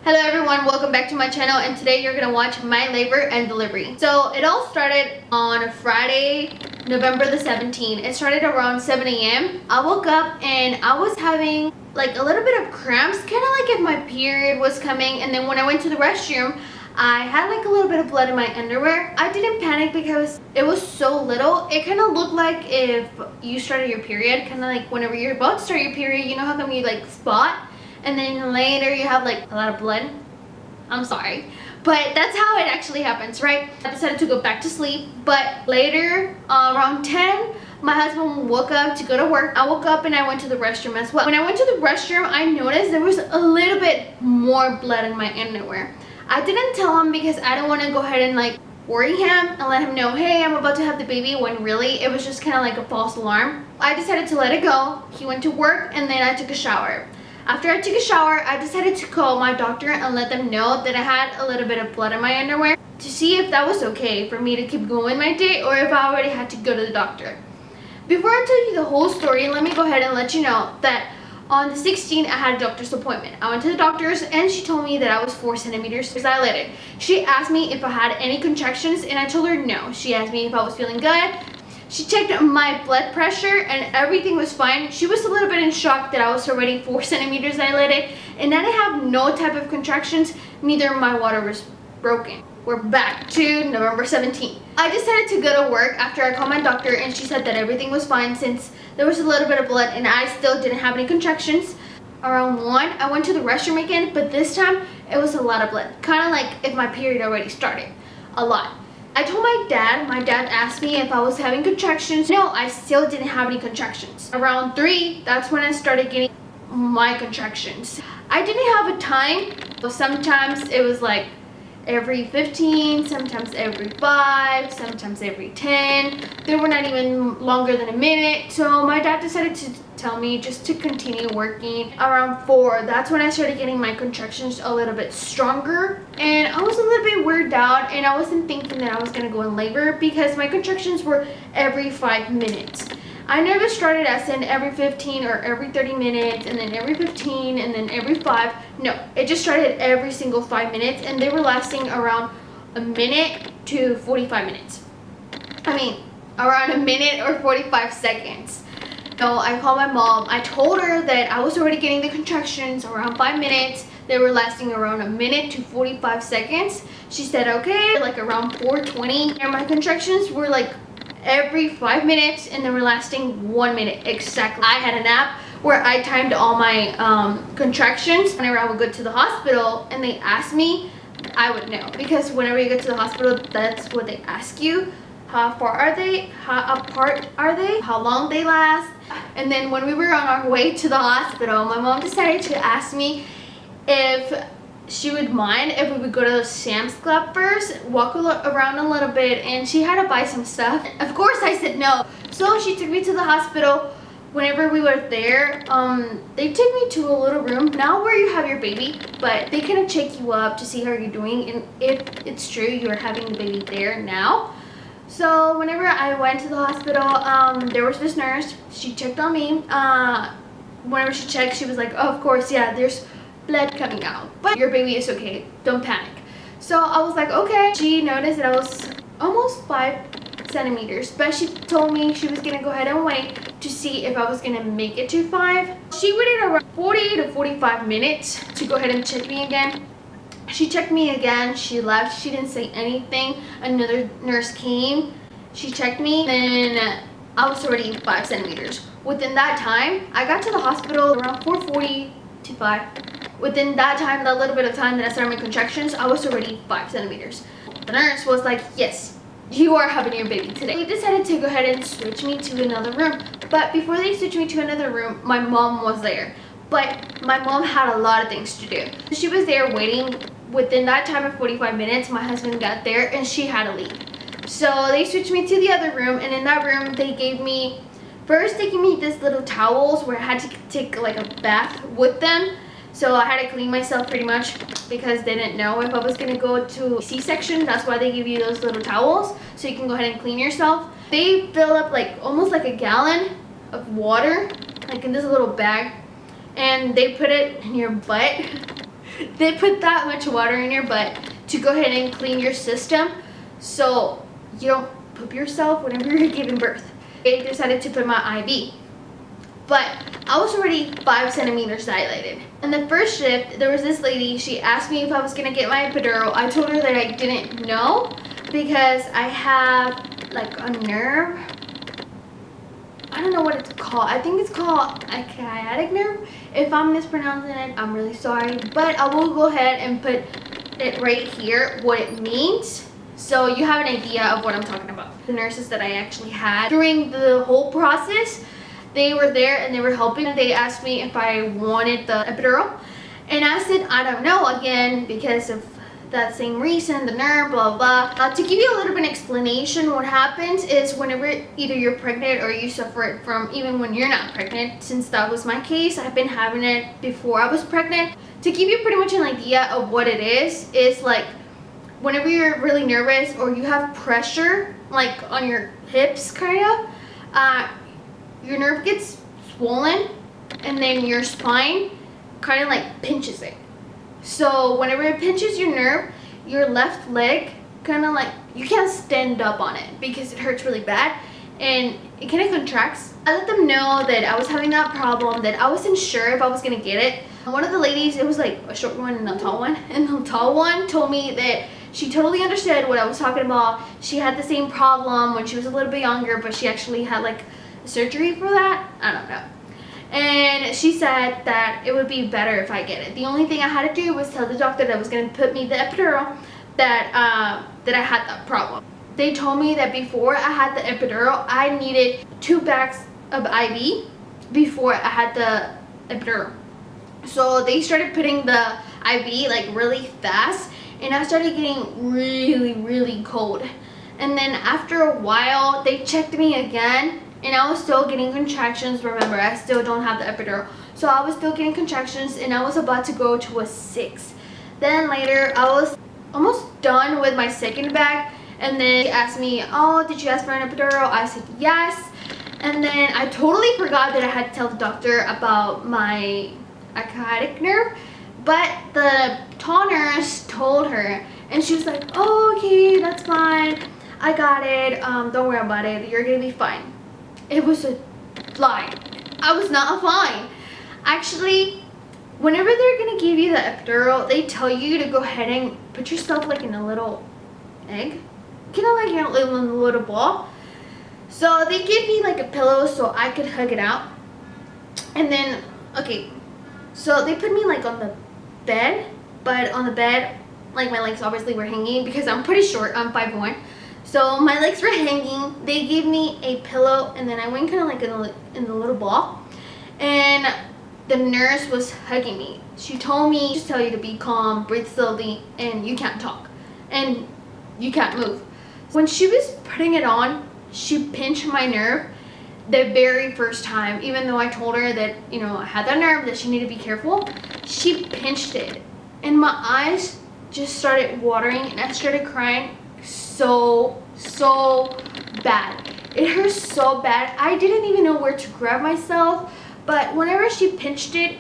Hello everyone, welcome back to my channel, and today you're gonna watch my labor and delivery. So it all started on Friday, November the 17th. It started around 7 a.m. I woke up and I was having like a little bit of cramps, kind of like if my period was coming. And then when I went to the restroom, I had like a little bit of blood in my underwear. I didn't panic because it was so little. It kind of looked like if you started your period, kind of like whenever you're about to start your period, you know how come you like spot? And then later you have like a lot of blood. I'm sorry, but that's how it actually happens, right? I decided to go back to sleep, but later around 10, my husband woke up to go to work. I woke up and I went to the restroom as well. When I went to the restroom, I noticed there was a little bit more blood in my underwear. I didn't tell him because I don't want to go ahead and like worry him and let him know, hey, I'm about to have the baby, when really it was just kind of like a false alarm. I decided to let it go. He went to work and then I took a shower. After I took a shower, I decided to call my doctor and let them know that I had a little bit of blood in my underwear to see if that was okay for me to keep going my day or if I already had to go to the doctor. Before I tell you the whole story, let me go ahead and let you know that on the 16th, I had a doctor's appointment. I went to the doctor's and she told me that I was 4 centimeters dilated. She asked me if I had any contractions and I told her no. She asked me if I was feeling good. She checked my blood pressure and everything was fine. She was a little bit in shock that I was already 4 centimeters dilated and I didn't have no type of contractions, neither my water was broken. We're back to November 17th. I decided to go to work after I called my doctor and she said that everything was fine since there was a little bit of blood and I still didn't have any contractions. Around 1, I went to the restroom again, but this time it was a lot of blood. Kind of like if my period already started. A lot. I told my dad asked me if I was having contractions. No, I still didn't have any contractions. Around 3, that's when I started getting my contractions. I didn't have a time. Sometimes it was like every 15, sometimes every 5, sometimes every 10. They were not even longer than a minute. So my dad decided to tell me just to continue working. Around 4, that's when I started getting my contractions a little bit stronger. And I was a little bit weirded out and I wasn't thinking that I was gonna go in labor because my contractions were every 5 minutes. I never started as in every 15 or every 30 minutes and then every 15 and then every 5. No, it just started every single 5 minutes and they were lasting around a minute to 45 minutes. I mean, around a minute or 45 seconds. So I called my mom. I told her that I was already getting the contractions around 5 minutes. They were lasting around a minute to 45 seconds. She said, okay, like around 4:20. And my contractions were like every 5 minutes and they were lasting 1 minute exactly. I had an app where I timed all my contractions. Whenever I would go to the hospital and they asked me, I would know, because whenever you go to the hospital, that's what they ask you. How far are they? How apart are they? How long they last? And then when we were on our way to the hospital, my mom decided to ask me if she would mind if we would go to Sam's Club first, walk around a little bit, and she had to buy some stuff. Of course I said no. So she took me to the hospital. Whenever we were there, they took me to a little room, not where you have your baby, but they kind of check you up to see how you're doing and if it's true you're having the baby there now. So whenever I went to the hospital, there was this nurse. She checked on me. Whenever she checked, she was like, oh, of course, yeah, there's blood coming out, but your baby is okay, don't panic. So I was like, okay. She noticed that I was almost 5 centimeters, but she told me she was gonna go ahead and wait to see if I was gonna make it to 5. She waited around 40 to 45 minutes to go ahead and check me again. She checked me again, she left, she didn't say anything. Another nurse came, she checked me, and I was already 5 centimeters. Within that time, I got to the hospital around 4:40 to 5. Within that time, that little bit of time that I started my contractions, I was already 5 centimeters. The nurse was like, yes, you are having your baby today. They decided to go ahead and switch me to another room. But before they switched me to another room, my mom was there. But my mom had a lot of things to do. She was there waiting. Within that time of 45 minutes, my husband got there and she had to leave. So they switched me to the other room, and in that room, they gave me this little towels where I had to take like a bath with them. So I had to clean myself pretty much because they didn't know if I was gonna go to C-section. That's why they give you those little towels so you can go ahead and clean yourself. They fill up like almost like a gallon of water, like in this little bag, and they put it in your butt they put that much water in your butt to go ahead and clean your system so you don't poop yourself whenever you're giving birth. They decided to put my IV, but I was already 5 centimeters dilated. In the first shift, there was this lady, she asked me if I was gonna get my epidural. I told her that I didn't know because I have like a nerve. I don't know what it's called. I think it's called a sciatic nerve. If I'm mispronouncing it, I'm really sorry. But I will go ahead and put it right here, what it means, so you have an idea of what I'm talking about. The nurses that I actually had during the whole process, they were there and they were helping. They asked me if I wanted the epidural. And I said, I don't know, again, because of that same reason, the nerve, blah, blah. To give you a little bit of explanation, what happens is whenever either you're pregnant or you suffer it from even when you're not pregnant, since that was my case, I've been having it before I was pregnant. To give you pretty much an idea of what it is like whenever you're really nervous or you have pressure like on your hips kind of, your nerve gets swollen and then your spine kind of like pinches it. So whenever it pinches your nerve, your left leg kind of like, you can't stand up on it because it hurts really bad and it kind of contracts. I let them know that I was having that problem, that I wasn't sure if I was gonna get it. One of the ladies, it was like a short one and a tall one, and the tall one told me that she totally understood what I was talking about. She had the same problem when she was a little bit younger, but she actually had like surgery for that. I don't know. And she said that it would be better if I get it. The only thing I had to do was tell the doctor that was going to put me the epidural that I had that problem. They told me that before I had the epidural, I needed 2 bags of IV before I had the epidural. So they started putting the IV like really fast, and I started getting really, really cold. And then after a while, they checked me again, and I was still getting contractions. Remember, I still don't have the epidural. So I was still getting contractions, and I was about to go to a 6. Then later, I was almost done with my second bag, and then she asked me, oh, did you ask for an epidural? I said yes. And then I totally forgot that I had to tell the doctor about my sciatic nerve, but the tall nurse told her, and she was like, oh, okay, that's fine. I got it. Don't worry about it. You're gonna be fine. It was a lie. I was not fine. Actually, whenever they're gonna give you the epidural, they tell you to go ahead and put yourself like in a little egg, kind of like in a little ball. So they give me like a pillow so I could hug it out. And then, okay, so they put me like on the bed, but on the bed, like my legs obviously were hanging because I'm pretty short. I'm 5'1". So my legs were hanging. They gave me a pillow, and then I went kind of like in the little ball, and the nurse was hugging me. She told me, just tell you to be calm, breathe slowly, and you can't talk, and you can't move. When she was putting it on, she pinched my nerve the very first time, even though I told her that, you know, I had that nerve, that she needed to be careful. She pinched it, and my eyes just started watering, and I started crying so bad. It hurt so bad. I didn't even know where to grab myself, but whenever she pinched it,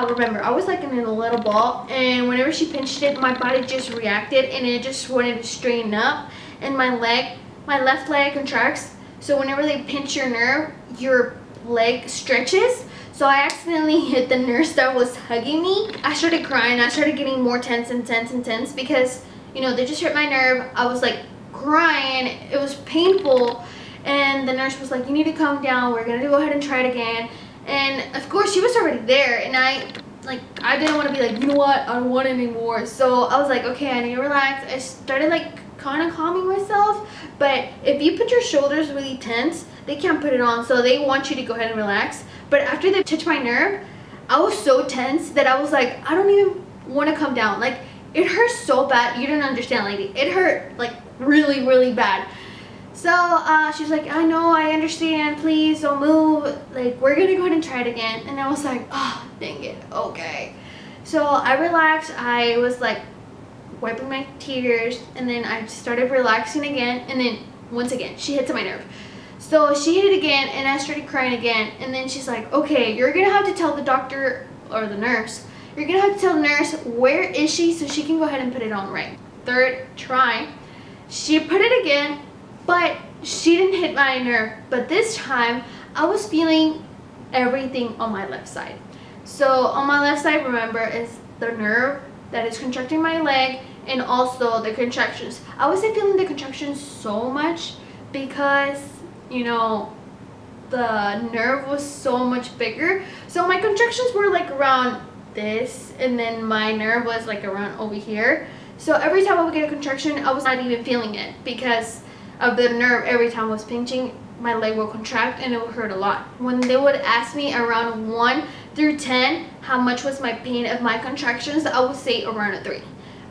remember, I was like in a little ball, and whenever she pinched it, my body just reacted, and it just wanted to straighten up, and my left leg contracts. So whenever they pinch your nerve, your leg stretches. So I accidentally hit the nurse that was hugging me. I started crying. I started getting more tense and tense and tense because, you know, they just hurt my nerve. I was like crying. It was painful. And the nurse was like, you need to calm down. We're going to go ahead and try it again. And of course, she was already there. And I didn't want to be like, you know what? I don't want it anymore. So I was like, okay, I need to relax. I started like kind of calming myself. But if you put your shoulders really tense, they can't put it on. So they want you to go ahead and relax. But after they touched my nerve, I was so tense that I was like, I don't even want to come down. Like, it hurt so bad. You don't understand, lady. It hurt like really, really bad. So she's like, I know, I understand. Please don't move. Like, we're going to go ahead and try it again. And I was like, oh, dang it. Okay. So I relaxed. I was like wiping my tears. And then I started relaxing again. And then once again, she hit to my nerve. So she hit it again, and I started crying again. And then she's like, okay, you're going to have to tell the doctor or the nurse you're gonna have to tell the nurse where is she so she can go ahead and put it on right. Third try, she put it again, but she didn't hit my nerve. But this time I was feeling everything on my left side. So on my left side, remember, is the nerve that is contracting my leg, and also the contractions. I wasn't feeling the contractions so much because, you know, the nerve was so much bigger. So my contractions were like around this, and then my nerve was like around over here. So every time I would get a contraction, I was not even feeling it because of the nerve. Every time I was pinching, my leg will contract and it will hurt a lot. When they would ask me around 1 through 10 how much was my pain of my contractions, I would say around a 3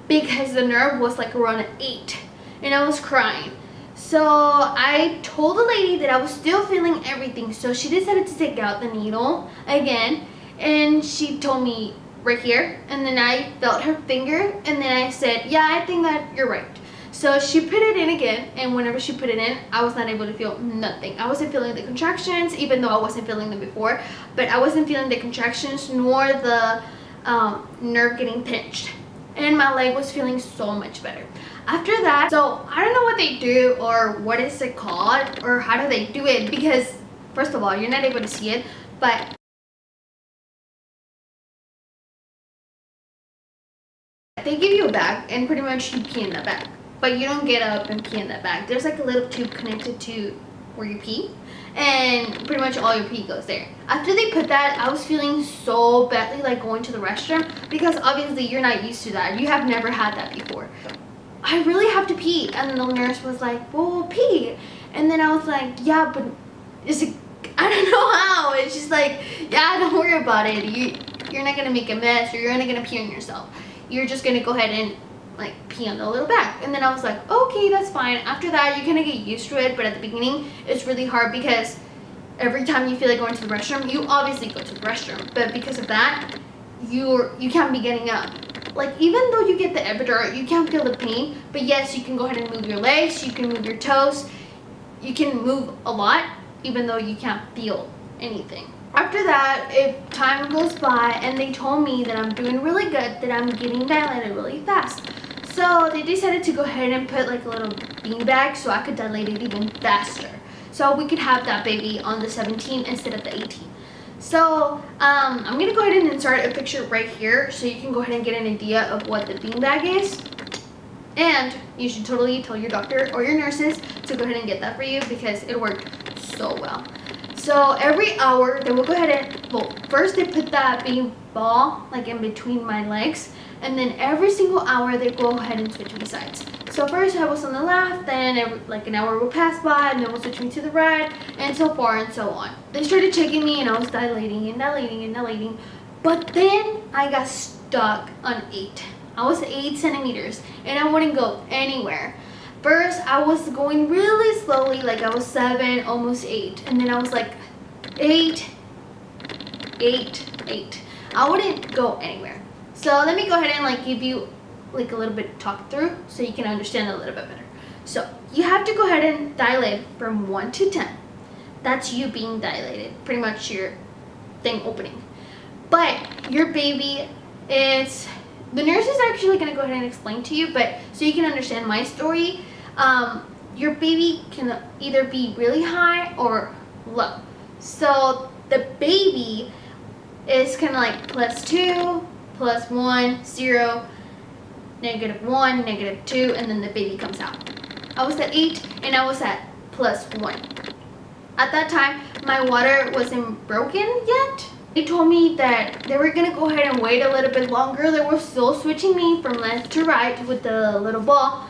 because the nerve was like around an 8 and I was crying. So I told the lady that I was still feeling everything, so she decided to take out the needle again, and she told me right here, and then I felt her finger, and then I said, yeah, I think that you're right. So she put it in again, and whenever she put it in, I was not able to feel nothing. I wasn't feeling the contractions, even though I wasn't feeling them before, but I wasn't feeling the contractions nor the nerve getting pinched, and my leg was feeling so much better. After that, so I don't know what they do or what is it called or how do they do it, because first of all, you're not able to see it, but they give you a bag and pretty much you pee in that bag, but you don't get up and pee in that bag. There's like a little tube connected to where you pee, and pretty much all your pee goes there. After they put that, I was feeling so badly like going to the restroom, because obviously you're not used to that. You have never had that before. I really have to pee, and the nurse was like, well, pee. And then I was like, yeah, but it's a, I don't know how. It's just like, yeah, don't worry about it. You're not gonna make a mess, or you're not gonna pee on yourself. You're just gonna go ahead and like pee on the little bag. And then I was like, okay, that's fine. After that, you're gonna get used to it, but at the beginning it's really hard because every time you feel like going to the restroom, you obviously go to the restroom, but because of that, you can't be getting up. Like, even though you get the epidural, you can't feel the pain, but yes, you can go ahead and move your legs, you can move your toes, you can move a lot, even though you can't feel anything. After that, if time goes by and they told me that I'm doing really good, that I'm getting dilated really fast. So they decided to go ahead and put like a little bean bag so I could dilate it even faster. So we could have that baby on the 17 instead of the 18. So I'm gonna go ahead and insert a picture right here so you can go ahead and get an idea of what the beanbag is. And you should totally tell your doctor or your nurses to go ahead and get that for you because it worked so well. So every hour they will go ahead and, well, first they put that bean ball like in between my legs, and then every single hour they go ahead and switch me sides. So first I was on the left, then like an hour will pass by, and then we'll switch me to the right, and so far and so on. They started checking me and I was dilating and dilating and dilating, but then I got stuck on 8. I was 8 centimeters and I wouldn't go anywhere. First I was going really slowly, like I was 7, almost 8, and then I was like 8, 8, 8. I wouldn't go anywhere. So let me go ahead and like give you like a little bit talk through so you can understand a little bit better. So you have to go ahead and dilate from 1 to 10. That's you being dilated, pretty much your thing opening. But your baby is, the nurse is actually going to go ahead and explain to you, but so you can understand my story, your baby can either be really high or low. So the baby is kind of like +2, +1, 0, -1, -2, and then the baby comes out. I was at 8 and I was at +1. At that time, my water wasn't broken yet. They told me that they were gonna go ahead and wait a little bit longer. They were still switching me from left to right with the little ball,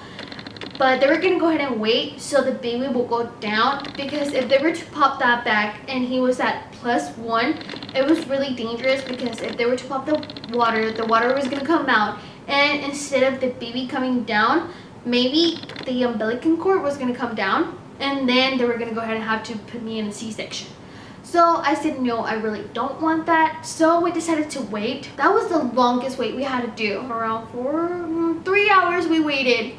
but they were gonna go ahead and wait so the baby will go down, because if they were to pop that back and he was at +1, it was really dangerous, because if they were to pop the water was gonna come out, and instead of the baby coming down, maybe the umbilical cord was gonna come down, and then they were gonna go ahead and have to put me in a C-section. So I said, no, I really don't want that. So we decided to wait. That was the longest wait we had to do. Around 3 hours we waited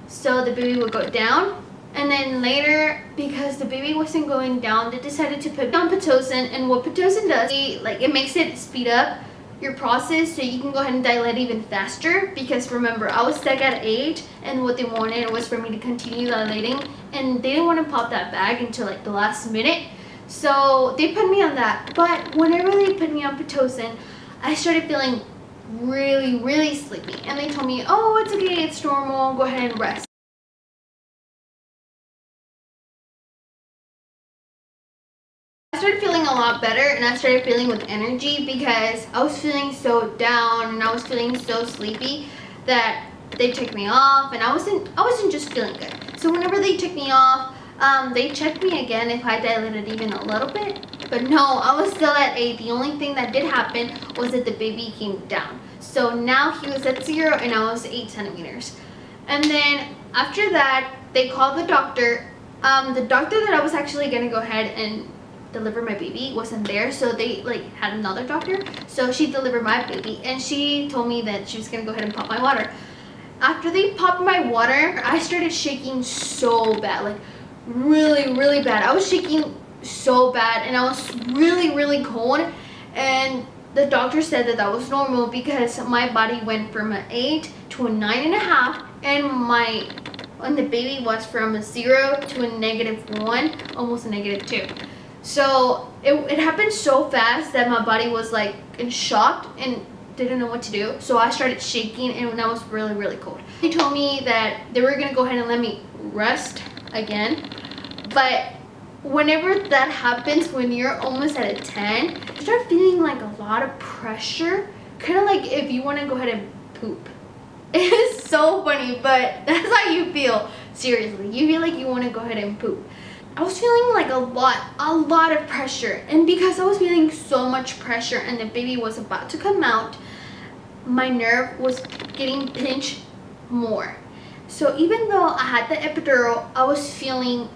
so the baby would go down. And then later, because the baby wasn't going down, they decided to put down Pitocin. And what Pitocin does, it makes it speed up your process so you can go ahead and dilate even faster, because remember, I was stuck at 8 and what they wanted was for me to continue dilating, and they didn't want to pop that bag until like the last minute. So they put me on that. But whenever they put me on Pitocin, I started feeling really sleepy, and they told me, oh, it's okay, it's normal, go ahead and rest. I started feeling a lot better, and I started feeling with energy because I was feeling so down and I was feeling so sleepy that they took me off, and I wasn't just feeling good. So whenever they took me off, they checked me again if I dilated even a little bit, but no, I was still at 8. The only thing that did happen was that the baby came down. So now he was at 0 and I was 8 centimeters. And then after that, they called the doctor. The doctor that I was actually gonna go ahead and deliver my baby wasn't there, so they like had another doctor. So she delivered my baby, and she told me that she was gonna go ahead and pop my water. After they popped my water, I started shaking so bad, like really bad. I was shaking so bad, and I was really cold, and the doctor said that that was normal because my body went from an 8 to a 9.5, and the baby was from a 0 to a -1, almost a -2. So it happened so fast that my body was like in shock and didn't know what to do. So I started shaking, and I was really cold. They told me that they were gonna go ahead and let me rest again, but whenever that happens, when you're almost at a 10, you start feeling like a lot of pressure, kind of like if you want to go ahead and poop. It's so funny, but that's how you feel. Seriously, you feel like you want to go ahead and poop. I was feeling like a lot of pressure, and because I was feeling so much pressure and the baby was about to come out, my nerve was getting pinched more. So even though I had the epidural, I was feeling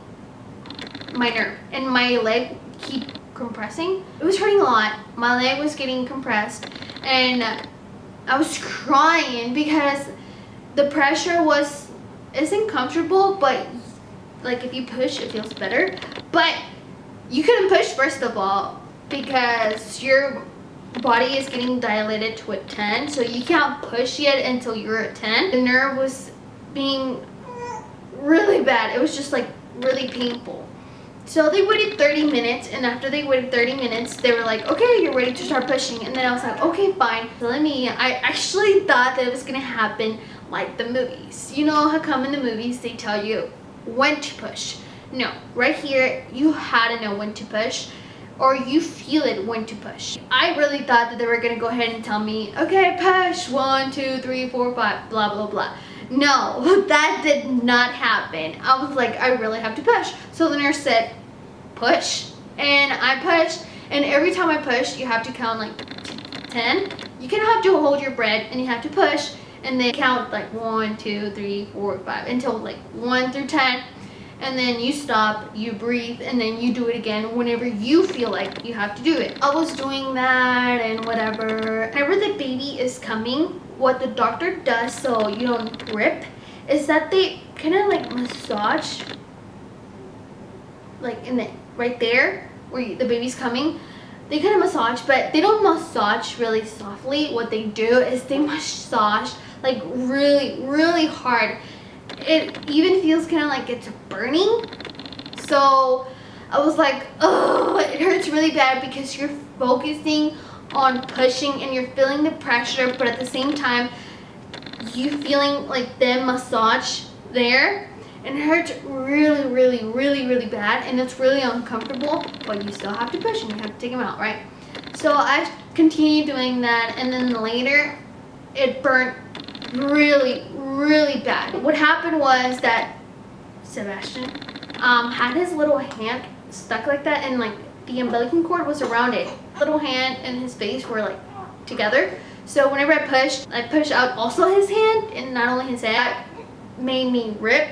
my nerve and my leg keep compressing. It was hurting a lot. My leg was getting compressed, and I was crying because the pressure isn't comfortable, but like if you push, it feels better. But you couldn't push, first of all, because your body is getting dilated to a 10, so you can't push yet until you're at 10. The nerve was being really bad. It was just like really painful. So they waited 30 minutes, and after they waited 30 minutes, they were like, okay, you're ready to start pushing. And then I was like, okay, fine. So I actually thought that it was gonna happen like the movies. You know how come in the movies they tell you when to push? No, right here, you had to know when to push, or you feel it when to push. I really thought that they were gonna go ahead and tell me, okay, push, 1, 2, 3, 4, 5, blah, blah. No, that did not happen. I was like, I really have to push. So the nurse said, push, and I pushed, and every time I pushed, you have to count like 10. You kind of have to hold your breath, and you have to push, and then count like 1, 2, 3, 4, 5, until like 1 through 10. And then you stop, you breathe, and then you do it again whenever you feel like you have to do it. I was doing that and whatever. Whenever the baby is coming, what the doctor does so you don't grip is that they kind of like massage, like in the right there where the baby's coming. They kind of massage, but they don't massage really softly. What they do is they massage like really hard. It even feels kind of like it's burning. So I was like, oh, it hurts really bad because you're focusing on pushing and you're feeling the pressure, but at the same time you feeling like the massage there, and it hurts really bad, and it's really uncomfortable, but you still have to push and you have to take them out, right? So I continued doing that, and then later it burnt really bad. What happened was that Sebastian had his little hand stuck like that, and like the umbilical cord was around it. Little hand and his face were like together. So whenever I pushed out also his hand, and not only his head. That made me rip.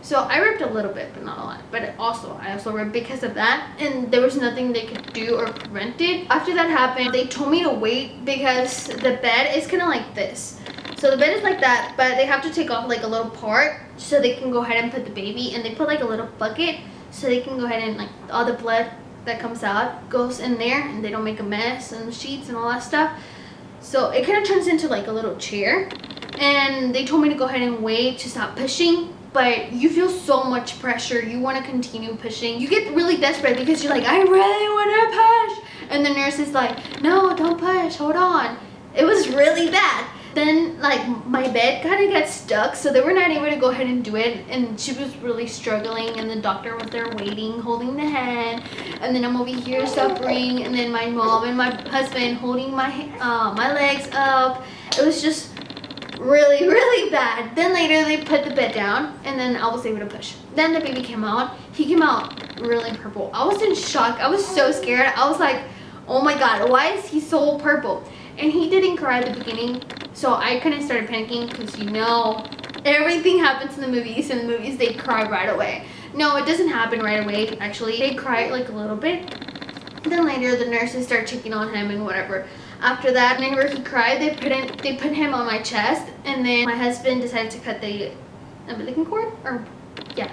So I ripped a little bit, but not a lot. But I also ripped because of that, and there was nothing they could do or prevent it. After that happened, they told me to wait because the bed is kind of like this. So the bed is like that, but they have to take off like a little part so they can go ahead and put the baby, and they put like a little bucket so they can go ahead and like all the blood that comes out goes in there, and they don't make a mess and the sheets and all that stuff. So it kind of turns into like a little chair. And they told me to go ahead and wait to stop pushing. But you feel so much pressure. You want to continue pushing. You get really desperate because you're like, I really want to push. And the nurse is like, no, don't push. Hold on. It was really bad. Then like my bed kind of got stuck, so they were not able to go ahead and do it, and she was really struggling, and the doctor was there waiting, holding the hand, and then I'm over here suffering, and then my mom and my husband holding my legs up. It was just really, really bad. Then later they put the bed down, and then I was able to push. Then the baby came out. He came out really purple. I was in shock. I was so scared. I was like, oh my god, why is he so purple? And he didn't cry at the beginning, so I kind of started panicking because you know everything happens in the movies. In the movies they cry right away. No, it doesn't happen right away. Actually, they cry like a little bit. Then later the nurses start checking on him and whatever. After that, whenever he cried, they put him on my chest, and then my husband decided to cut the umbilical cord, or yeah,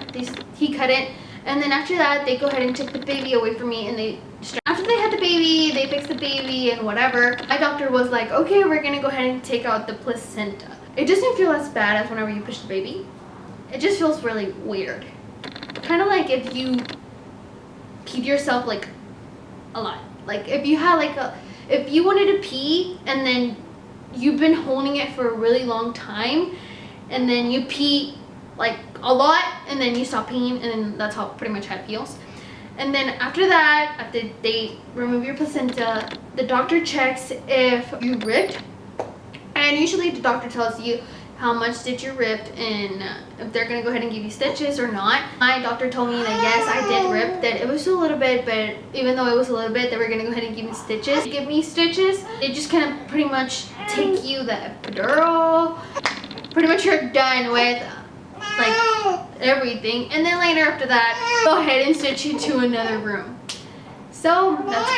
he cut it. And then after that, they go ahead and took the baby away from me, and after they had the baby, they fixed the baby and whatever. My doctor was like, okay, we're gonna go ahead and take out the placenta. It doesn't feel as bad as whenever you push the baby. It just feels really weird. Kind of like if you peed yourself like a lot. Like if you had if you wanted to pee and then you've been holding it for a really long time, and then you pee like a lot, and then you stop peeing, and then that's how pretty much how it feels. And then after that, after they remove your placenta, the doctor checks if you ripped, and usually the doctor tells you how much did you rip and if they're gonna go ahead and give you stitches or not. My doctor told me that yes, I did rip, that it was a little bit, but even though it was a little bit, they were gonna go ahead and give me stitches. Give me stitches. They just kind of pretty much take you the epidural. Pretty much you're done with like everything, and then later after that go ahead and stitch you to another room. So that's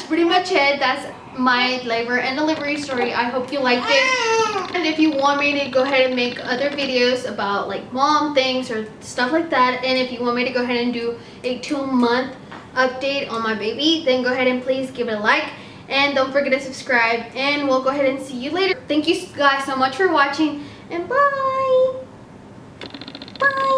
pretty much it. That's my labor and delivery story. I hope you liked it, and if you want me to go ahead and make other videos about like mom things or stuff like that, and if you want me to go ahead and do a 2-month update on my baby, then go ahead and please give it a like, and don't forget to subscribe, and we'll go ahead and see you later. Thank you guys so much for watching, and bye. Bye.